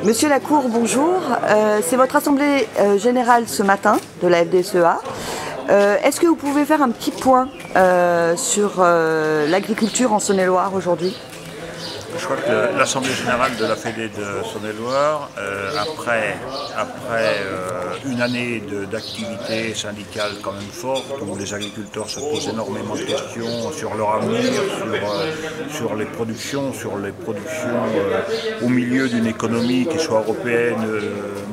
Monsieur Lacour, bonjour. C'est votre assemblée générale ce matin de la FDSEA. Est-ce que vous pouvez faire un petit point sur l'agriculture en Saône-et-Loire aujourd'hui? Je crois que l'Assemblée générale de la Fédé de Saône-et-Loire, après une année d'activité syndicale quand même forte, où les agriculteurs se posent énormément de questions sur leur avenir, sur les productions, au milieu d'une économie qui soit européenne,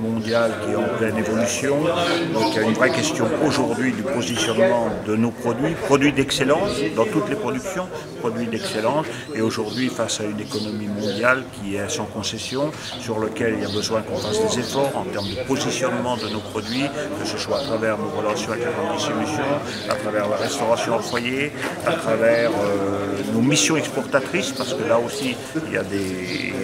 mondiale, qui est en pleine évolution. Donc il y a une vraie question aujourd'hui du positionnement de nos produits d'excellence dans toutes les productions, produits d'excellence, et aujourd'hui face à une économie mondiale qui est sans concession, sur lequel il y a besoin qu'on fasse des efforts en termes de positionnement de nos produits, que ce soit à travers nos relations avec la grande distribution, à travers la restauration au foyer, à travers nos missions exportatrices, parce que là aussi il y a des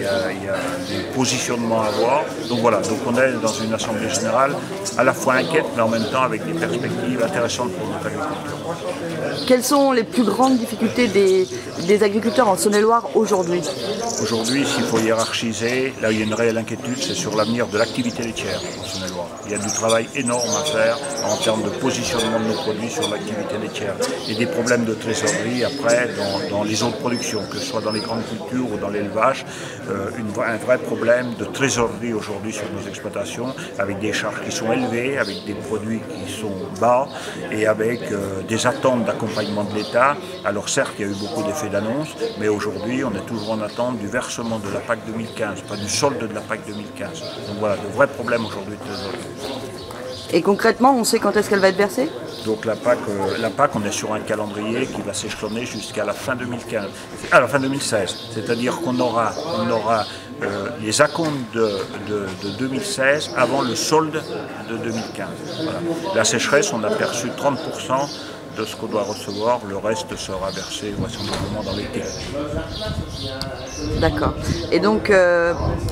positionnements à avoir. Donc voilà, donc on est dans une assemblée générale à la fois inquiète, mais en même temps avec des perspectives intéressantes pour notre agriculture. Quelles sont les plus grandes difficultés des agriculteurs en Saône-et-Loire aujourd'hui? Aujourd'hui, s'il faut hiérarchiser, là où il y a une réelle inquiétude, c'est sur l'avenir de l'activité laitière en Saône-et-Loire. Il y a du travail énorme à faire en termes de positionnement de nos produits sur l'activité laitière et des problèmes de trésorerie après dans les autres productions, que ce soit dans les grandes cultures ou dans l'élevage, un vrai problème de trésorerie aujourd'hui sur nos exploitations, avec des charges qui sont élevées, avec des produits qui sont bas et avec des attentes d'accompagnement de l'État. Alors certes, il y a eu beaucoup d'effets d'annonce, mais aujourd'hui, on est toujours en attente du versement de la PAC 2015, pas du solde de la PAC 2015. Donc voilà, de vrais problèmes aujourd'hui de trésorerie. Et concrètement, on sait quand est-ce qu'elle va être versée? Donc la PAC, on est sur un calendrier qui va s'échelonner jusqu'à la fin 2015, à la fin 2016. C'est-à-dire qu'on aura les acomptes de 2016 avant le solde de 2015. Voilà. La sécheresse, on a perçu 30% de ce qu'on doit recevoir, le reste sera versé vraisemblablement dans l'été. D'accord. Et donc,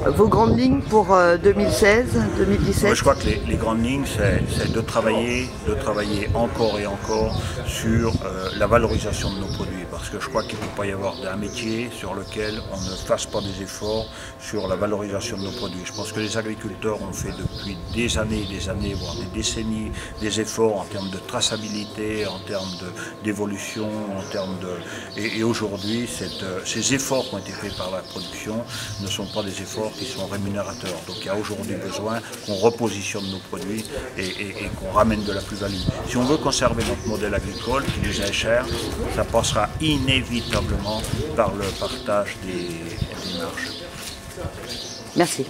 vos grandes lignes pour 2016, 2017? Moi, je crois que les grandes lignes, c'est de travailler encore et encore sur la valorisation de nos produits. Parce que je crois qu'il ne peut pas y avoir un métier sur lequel on ne fasse pas des efforts sur la valorisation de nos produits. Je pense que les agriculteurs ont fait depuis des années, voire des décennies, des efforts en termes de traçabilité, en termes d'évolution, et aujourd'hui, ces efforts qui ont été faits par la production ne sont pas des efforts qui sont rémunérateurs. Donc il y a aujourd'hui besoin qu'on repositionne nos produits et qu'on ramène de la plus-value. Si on veut conserver notre modèle agricole, qui nous est cher, ça passera inévitablement par le partage des marges. Merci.